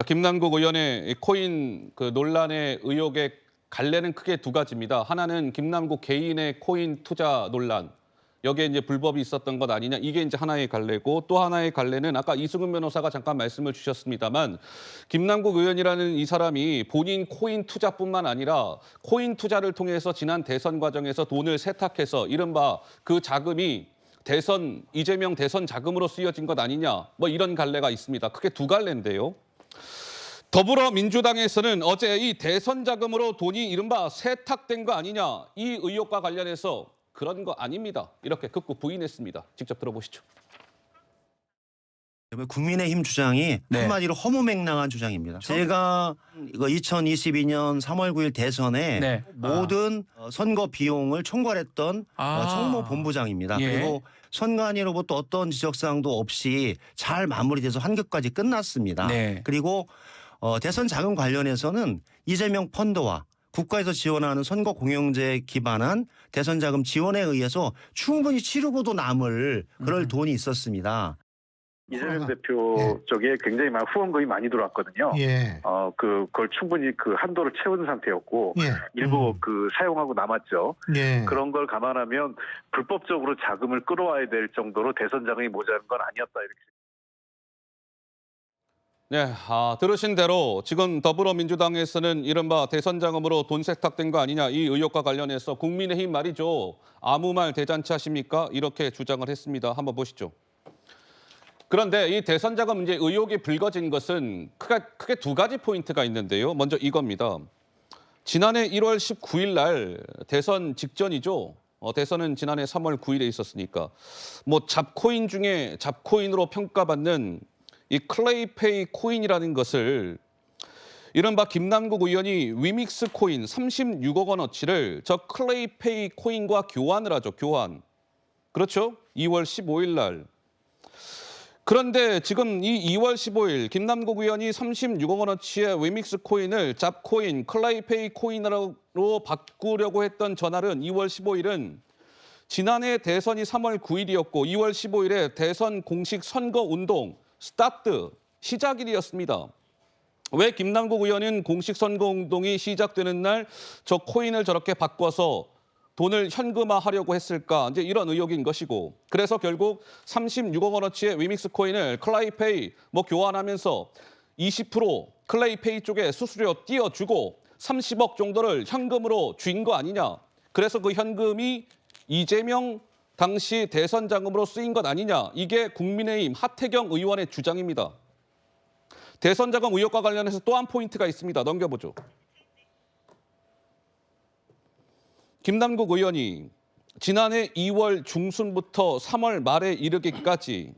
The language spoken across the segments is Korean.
김남국 의원의 코인 논란의 의혹의 갈래는 크게 두 가지입니다. 하나는 김남국 개인의 코인 투자 논란. 여기에 이제 불법이 있었던 것 아니냐. 이게 이제 하나의 갈래고, 또 하나의 갈래는 아까 이승훈 변호사가 잠깐 말씀을 주셨습니다만, 김남국 의원이라는 이 사람이 본인 코인 투자뿐만 아니라 코인 투자를 통해서 지난 대선 과정에서 돈을 세탁해서 이른바 그 자금이 이재명 대선 자금으로 쓰여진 것 아니냐. 뭐 이런 갈래가 있습니다. 크게 두 갈래인데요. 더불어민주당에서는 어제 이 대선 자금으로 돈이 이른바 세탁된 거 아니냐. 이 의혹과 관련해서 그런 거 아닙니다. 이렇게 극구 부인했습니다. 직접 들어보시죠. 국민의힘 주장이 한마디로 허무맹랑한 주장입니다. 제가 이거 2022년 3월 9일 대선에 모든 선거 비용을 총괄했던 총무본부장입니다. 그리고 선관위로부터 어떤 지적사항도 없이 잘 마무리돼서 한결까지 끝났습니다. 그리고 대선 자금 관련해서는 이재명 펀드와 국가에서 지원하는 선거 공영제에 기반한 대선 자금 지원에 의해서 충분히 치르고도 남을 그럴 돈이 있었습니다. 이재명 대표 쪽에 굉장히 많은 후원금이 많이 들어왔거든요. 그걸 충분히 그 한도를 채운 상태였고 일부 사용하고 남았죠. 그런 걸 감안하면 불법적으로 자금을 끌어와야 될 정도로 대선 자금이 모자란 건 아니었다 이렇게. 네, 들으신 대로 지금 더불어민주당에서는 이른바 대선 자금으로 돈 세탁된 거 아니냐 이 의혹과 관련해서 국민의힘 말이죠. 아무 말 대잔치 하십니까? 이렇게 주장을 했습니다. 한번 보시죠. 그런데 이 대선 자금 문제 의혹이 불거진 것은 크게 두 가지 포인트가 있는데요. 먼저 이겁니다. 지난해 1월 19일 날 대선 직전이죠. 대선은 지난해 3월 9일에 있었으니까 뭐 잡코인 중에 잡코인으로 평가받는 이 클레이페이 코인이라는 것을 이른바 김남국 의원이 위믹스 코인 36억 원어치를 저 클레이페이 코인과 교환을 하죠. 교환. 그렇죠? 2월 15일 날. 그런데 지금 이 2월 15일 김남국 의원이 36억 원어치의 위믹스 코인을 잡코인, 클레이페이 코인으로 바꾸려고 했던 전날은 2월 15일은 지난해 대선이 3월 9일이었고 2월 15일에 대선 공식 선거운동 스타트, 시작일이었습니다. 왜 김남국 의원은 공식 선거운동이 시작되는 날 저 코인을 저렇게 바꿔서 돈을 현금화하려고 했을까? 이제 이런 의혹인 것이고 그래서 결국 36억 원어치의 위믹스 코인을 클레이페이 교환하면서 20% 클레이페이 쪽에 수수료 띄워주고 30억 정도를 현금으로 쥔 거 아니냐. 그래서 그 현금이 이재명 당시 대선 자금으로 쓰인 것 아니냐. 이게 국민의힘 하태경 의원의 주장입니다. 대선 자금 의혹과 관련해서 또 한 포인트가 있습니다. 넘겨보죠. 김남국 의원이 지난해 2월 중순부터 3월 말에 이르기까지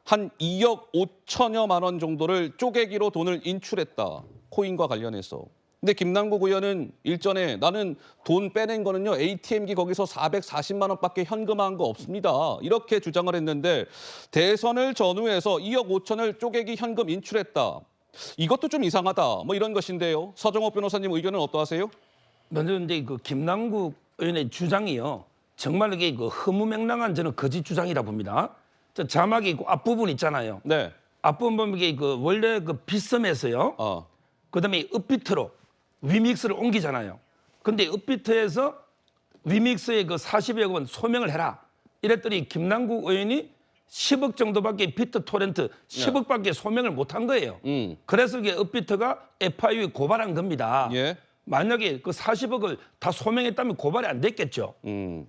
한 2억 5천여만 원 정도를 쪼개기로 돈을 인출했다. 코인과 관련해서. 근데 김남국 의원은 일전에 나는 돈 빼낸 거는요. ATM기 거기서 440만 원밖에 현금화한 거 없습니다. 이렇게 주장을 했는데 대선을 전후해서 2억 5천을 쪼개기 현금 인출했다. 이것도 좀 이상하다. 뭐 이런 것인데요. 서정호 변호사님 의견은 어떠하세요? 먼저 이제 그 김남국 의원의 주장이요. 정말 이게 허무맹랑한 저는 거짓 주장이라 봅니다. 저 자막이 있고 앞부분 있잖아요. 네. 앞부분 보면 이게 원래 빗썸에서요. 그다음에 업비트로 위믹스를 옮기잖아요. 근데 업비트에서 위믹스의 40여 원 소명을 해라. 이랬더니 김남국 의원이 10억 정도밖에 비트 토렌트 10억밖에 소명을 못한 거예요. 그래서 이게 업비트가 FIU에 고발한 겁니다. 예. 만약에 그 40억을 다 소명했다면 고발이 안 됐겠죠.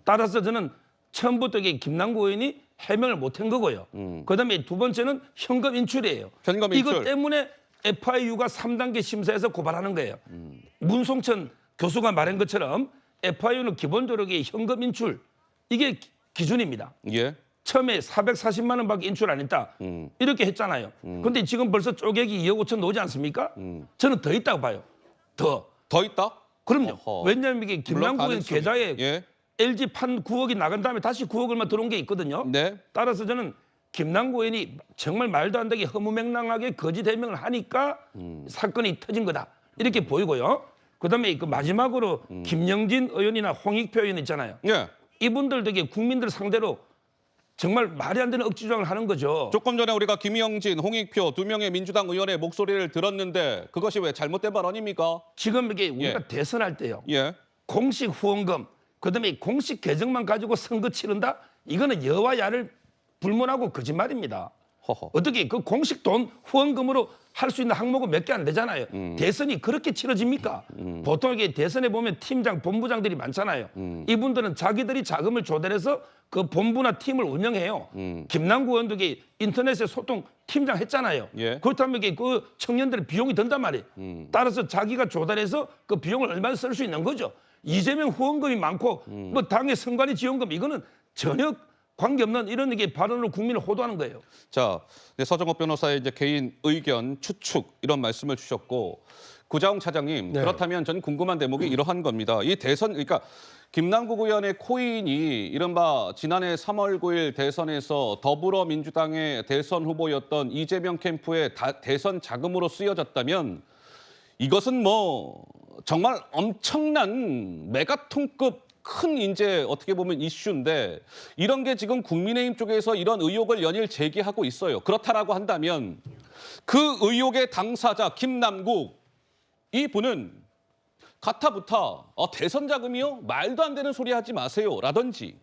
따라서 저는 처음부터 이게 김남국 의원이 해명을 못한 거고요. 그다음에 두 번째는 현금 인출이에요. 현금 인출. 이것 때문에 FIU가 3단계 심사에서 고발하는 거예요. 문송천 교수가 말한 것처럼 FIU는 기본적으로 현금 인출 이게 기준입니다. 예. 처음에 440만 원밖에 인출 안 했다. 이렇게 했잖아요. 그런데 지금 벌써 쪼개기 2억 5천 나오지 않습니까? 저는 더 있다고 봐요. 더 있다? 그럼요. 어허. 왜냐하면 이게 김남국의 계좌에 예. LG 판 9억이 나간 다음에 다시 9억 얼마 들어온 게 있거든요. 네. 따라서 저는 김남국 의원이 정말 말도 안 되게 허무맹랑하게 거짓 해명을 하니까 사건이 터진 거다. 이렇게 보이고요. 그다음에 마지막으로 김영진 의원이나 홍익표 의원 있잖아요. 예. 이분들 되게 국민들 상대로 정말 말이 안 되는 억지 주장을 하는 거죠. 조금 전에 우리가 김영진, 홍익표 두 명의 민주당 의원의 목소리를 들었는데 그것이 왜 잘못된 발언입니까? 지금 이게 우리가 예. 대선할 때요. 예. 공식 후원금, 그다음에 공식 계정만 가지고 선거 치른다? 이거는 여와 야를 불문하고 거짓말입니다. 허허. 어떻게 그 공식 돈 후원금으로 할 수 있는 항목은 몇 개 안 되잖아요. 대선이 그렇게 치러집니까? 보통 이게 대선에 보면 팀장, 본부장들이 많잖아요. 이분들은 자기들이 자금을 조달해서 그 본부나 팀을 운영해요. 김남국 의원도 이게 인터넷에 소통 팀장 했잖아요. 예. 그렇다면 이게 그 청년들의 비용이 든단 말이에요. 따라서 자기가 조달해서 그 비용을 얼마나 쓸 수 있는 거죠. 이재명 후원금이 많고 뭐 당의 선관위 지원금 이거는 전혀 관계없는 이런 게 발언으로 국민을 호도하는 거예요. 자, 네, 서정업 변호사의 이제 개인 의견, 추측 이런 말씀을 주셨고 구자웅 차장님 네. 그렇다면 전 궁금한 대목이 이러한 겁니다. 이 대선 그러니까 김남국 의원의 코인이 이른바 지난해 3월 9일 대선에서 더불어민주당의 대선 후보였던 이재명 캠프의 대선 자금으로 쓰여졌다면 이것은 뭐 정말 엄청난 메가톤급 큰 이제 어떻게 보면 이슈인데 이런 게 지금 국민의힘 쪽에서 이런 의혹을 연일 제기하고 있어요. 그렇다라고 한다면 그 의혹의 당사자 김남국 이분은 가타부타 대선 자금이요? 말도 안 되는 소리 하지 마세요 라든지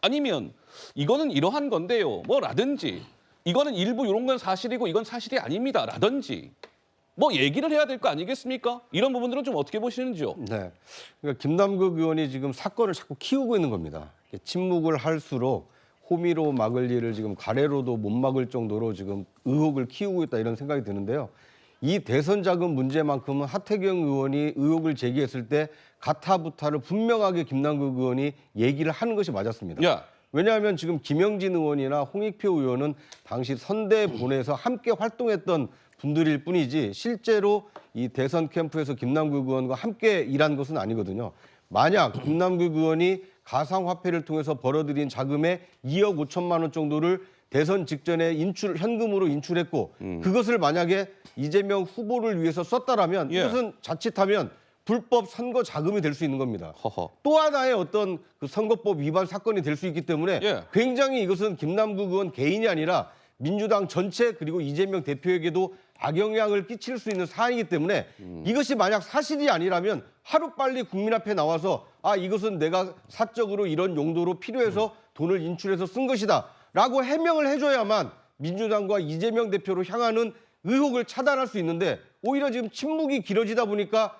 아니면 이거는 이러한 건데요 뭐 라든지 이거는 일부 이런 건 사실이고 이건 사실이 아닙니다 라든지 뭐 얘기를 해야 될 거 아니겠습니까? 이런 부분들은 좀 어떻게 보시는지요? 네. 그러니까 김남국 의원이 지금 사건을 자꾸 키우고 있는 겁니다. 침묵을 할수록 호미로 막을 일을 지금 가래로도 못 막을 정도로 지금 의혹을 키우고 있다 이런 생각이 드는데요. 이 대선 자금 문제만큼은 하태경 의원이 의혹을 제기했을 때 가타부타를 분명하게 김남국 의원이 얘기를 하는 것이 맞았습니다. 야. 왜냐하면 지금 김영진 의원이나 홍익표 의원은 당시 선대본에서 함께 활동했던 분들일 뿐이지 실제로 이 대선 캠프에서 김남국 의원과 함께 일한 것은 아니거든요. 만약 김남국 의원이 가상화폐를 통해서 벌어들인 자금의 2억 5천만 원 정도를 대선 직전에 현금으로 인출했고 그것을 만약에 이재명 후보를 위해서 썼다라면 예. 이것은 자칫하면 불법 선거 자금이 될 수 있는 겁니다. 허허. 또 하나의 어떤 그 선거법 위반 사건이 될 수 있기 때문에 예. 굉장히 이것은 김남국 의원 개인이 아니라 민주당 전체 그리고 이재명 대표에게도 악영향을 끼칠 수 있는 사안이기 때문에 이것이 만약 사실이 아니라면 하루빨리 국민 앞에 나와서 이것은 내가 사적으로 이런 용도로 필요해서 돈을 인출해서 쓴 것이다 라고 해명을 해줘야만 민주당과 이재명 대표로 향하는 의혹을 차단할 수 있는데 오히려 지금 침묵이 길어지다 보니까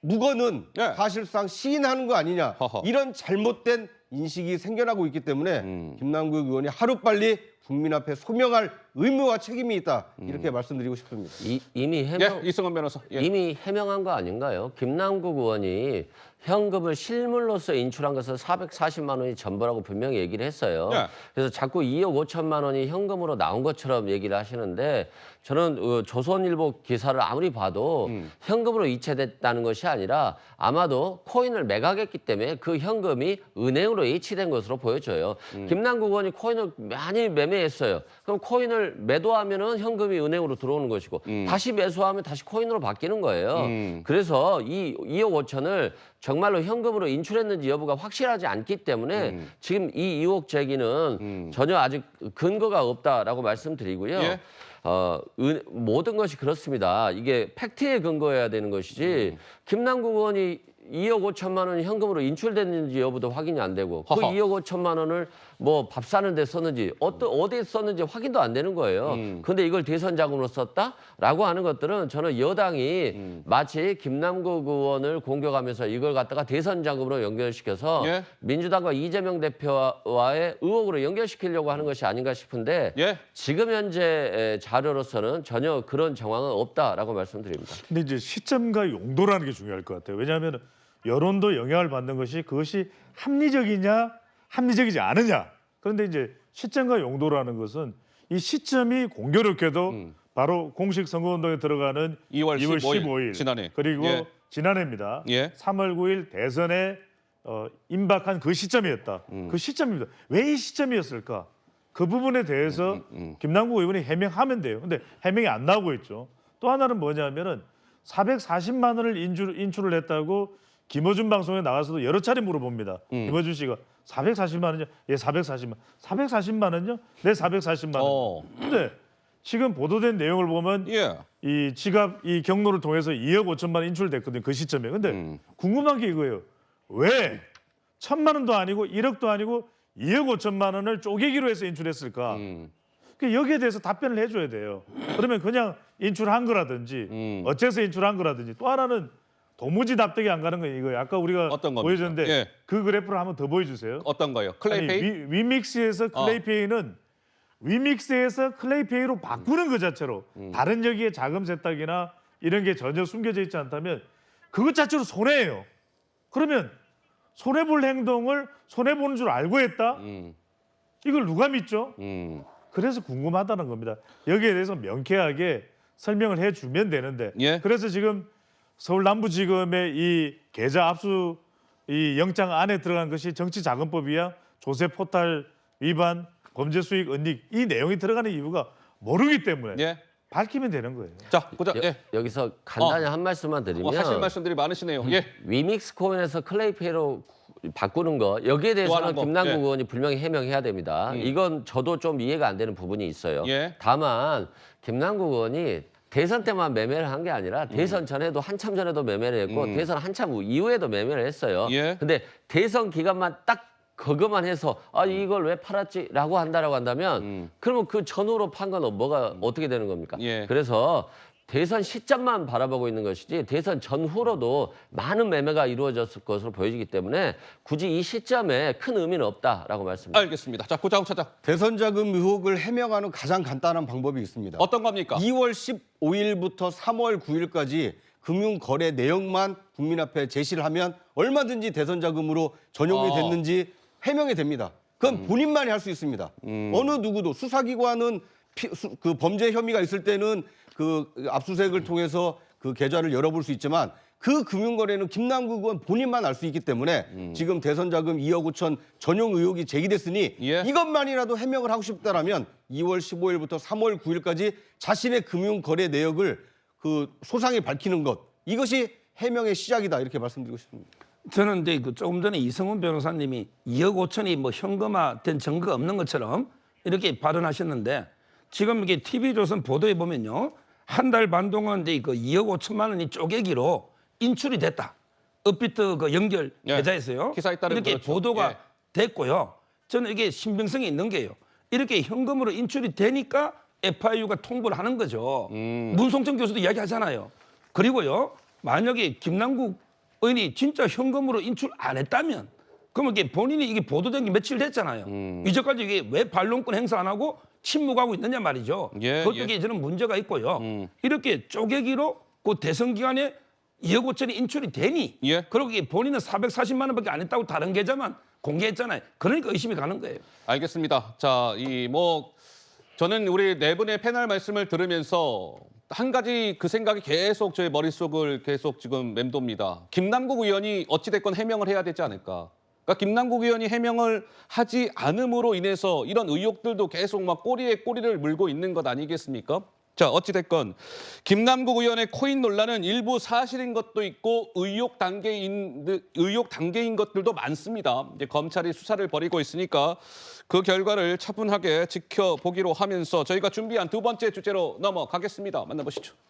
무거는 네. 사실상 시인하는 거 아니냐 허허. 이런 잘못된 인식이 생겨나고 있기 때문에 김남국 의원이 하루빨리 국민 앞에 소명할 의무와 책임이 있다 이렇게 말씀드리고 싶습니다. 이미 해명 예, 이승원 변호사. 예. 이미 해명한 거 아닌가요? 김남국 의원이 현금을 실물로서 인출한 것은 440만 원이 전부라고 분명히 얘기를 했어요. 네. 그래서 자꾸 2억 5천만 원이 현금으로 나온 것처럼 얘기를 하시는데 저는 조선일보 기사를 아무리 봐도 현금으로 이체됐다는 것이 아니라 아마도 코인을 매각했기 때문에 그 현금이 은행으로 이체된 것으로 보여져요. 김남국 의원이 코인을 많이 매매했어요. 그럼 코인을 매도하면은 현금이 은행으로 들어오는 것이고 다시 매수하면 다시 코인으로 바뀌는 거예요. 그래서 이 2억 5천을 정말로 현금으로 인출했는지 여부가 확실하지 않기 때문에 지금 이 의혹 제기는 전혀 아직 근거가 없다라고 말씀드리고요. 예. 모든 것이 그렇습니다. 이게 팩트에 근거해야 되는 것이지 김남국 의원이 2억 5천만 원이 현금으로 인출됐는지 여부도 확인이 안 되고 그 허허. 2억 5천만 원을 뭐 밥 사는 데 썼는지 어디에 썼는지 확인도 안 되는 거예요. 근데 이걸 대선 자금으로 썼다라고 하는 것들은 저는 여당이 마치 김남국 의원을 공격하면서 이걸 갖다가 대선 자금으로 연결시켜서 예. 민주당과 이재명 대표와의 의혹으로 연결시키려고 하는 것이 아닌가 싶은데 예. 지금 현재 자료로서는 전혀 그런 정황은 없다라고 말씀드립니다. 근데 이제 시점과 용도라는 게 중요할 것 같아요. 왜냐하면 여론도 영향을 받는 것이 그것이 합리적이냐 합리적이지 않으냐. 그런데 이제 시점과 용도라는 것은 이 시점이 공교롭게도 바로 공식 선거운동에 들어가는 2월 15일 지난해. 그리고 예. 지난해입니다. 예. 3월 9일 대선에 임박한 그 시점이었다. 그 시점입니다. 왜 이 시점이었을까? 그 부분에 대해서 김남국 의원이 해명하면 돼요. 근데 해명이 안 나오고 있죠. 또 하나는 뭐냐면은 440만 원을 인출을 했다고 김어준 방송에 나가서도 여러 차례 물어봅니다. 김어준 씨가 440만 원이요? 예, 440만. 440만 원요? 네, 440만 원. 근데 지금 보도된 내용을 보면 이 지갑 이 경로를 통해서 2억 5천만 원 인출됐거든요. 그 시점에. 근데 궁금한 게 이거예요. 왜 1,000만 원도 아니고 1억도 아니고 2억 5천만 원을 쪼개기로 해서 인출했을까? 여기에 대해서 답변을 해줘야 돼요. 그러면 그냥 인출한 거라든지 어째서 인출한 거라든지 또 하나는 도무지 납득이 안 가는 건 이거예요. 아까 우리가 보여줬는데 그 그래프를 한번 더 보여주세요. 어떤 거요? 클레이페이? 위믹스에서 클레이페이는 위믹스에서 클레이페이로 바꾸는 것 자체로 다른 여기에 자금 세탁이나 이런 게 전혀 숨겨져 있지 않다면 그것 자체로 손해예요. 그러면 손해볼 행동을 손해보는 줄 알고 했다? 이걸 누가 믿죠? 그래서 궁금하다는 겁니다. 여기에 대해서 명쾌하게 설명을 해주면 되는데 그래서 지금 서울남부지검의 이 계좌 압수 이 영장 안에 들어간 것이 정치자금법이야 조세 포탈 위반, 범죄 수익 은닉 이 내용이 들어가는 이유가 모르기 때문에 밝히면 되는 거예요. 자, 보자. 여기서 간단히 한 말씀만 드리면 하실 말씀들이 많으시네요. 위믹스 코인에서 클레이페이로 바꾸는 거 여기에 대해서는 김남국 의원이 분명히 해명해야 됩니다. 이건 저도 좀 이해가 안 되는 부분이 있어요. 다만 김남국 의원이 대선 때만 매매를 한 게 아니라 대선 전에도 한참 전에도 매매를 했고 대선 한참 이후에도 매매를 했어요. 근데 대선 기간만 딱 그것만 해서 이걸 왜 팔았지라고 한다면 그러면 그 전후로 판 건 뭐가 어떻게 되는 겁니까? 그래서 대선 시점만 바라보고 있는 것이지 대선 전후로도 많은 매매가 이루어졌을 것으로 보여지기 때문에 굳이 이 시점에 큰 의미는 없다라고 말씀드립니다. 알겠습니다. 자, 고자욱 차장. 대선 자금 의혹을 해명하는 가장 간단한 방법이 있습니다. 어떤 겁니까? 2월 15일부터 3월 9일까지 금융거래 내용만 국민 앞에 제시를 하면 얼마든지 대선 자금으로 전용이 됐는지 해명이 됩니다. 그건 본인만이 할 수 있습니다. 어느 누구도 수사기관은 그 범죄 혐의가 있을 때는 그 압수수색을 통해서 그 계좌를 열어볼 수 있지만 그 금융거래는 김남국 의원 본인만 알 수 있기 때문에 지금 대선 자금 2억 5천 전용 의혹이 제기됐으니 이것만이라도 해명을 하고 싶다라면 2월 15일부터 3월 9일까지 자신의 금융거래 내역을 그 소상히 밝히는 것 이것이 해명의 시작이다 이렇게 말씀드리고 싶습니다. 저는 이제 조금 전에 이성훈 변호사님이 2억 5천이 뭐 현금화된 증거가 없는 것처럼 이렇게 발언하셨는데 지금 이게 TV조선 보도에 보면요. 한 달 반 동안 이제 그 2억 5천만 원이 쪼개기로 인출이 됐다. 업비트 그 연결 계좌에서요. 기사에 따르면 이렇게 그렇죠. 보도가 됐고요. 저는 이게 신빙성이 있는 게요. 이렇게 현금으로 인출이 되니까 FIU가 통보를 하는 거죠. 문송천 교수도 이야기하잖아요. 그리고요. 만약에 김남국 의원이 진짜 현금으로 인출 안 했다면 그러면 이게 본인이 이게 보도된 게 며칠 됐잖아요. 이제까지 이게 왜 반론권 행사 안 하고 침묵하고 있느냐 말이죠. 그것도 저는 문제가 있고요. 이렇게 쪼개기로 그 대선 기간에 2억 5천이 인출이 되니 그리고 이게 본인은 440만 원밖에 안 했다고 다른 계좌만 공개했잖아요. 그러니까 의심이 가는 거예요. 알겠습니다. 자, 저는 우리 네 분의 패널 말씀을 들으면서 한 가지 그 생각이 계속 저의 머릿속을 계속 지금 맴돕니다. 김남국 의원이 어찌됐건 해명을 해야 되지 않을까. 그러니까 김남국 의원이 해명을 하지 않음으로 인해서 이런 의혹들도 계속 막 꼬리에 꼬리를 물고 있는 것 아니겠습니까? 자, 어찌됐건 김남국 의원의 코인 논란은 일부 사실인 것도 있고 의혹 단계인 것들도 많습니다. 이제 검찰이 수사를 벌이고 있으니까 그 결과를 차분하게 지켜보기로 하면서 저희가 준비한 두 번째 주제로 넘어가겠습니다. 만나보시죠.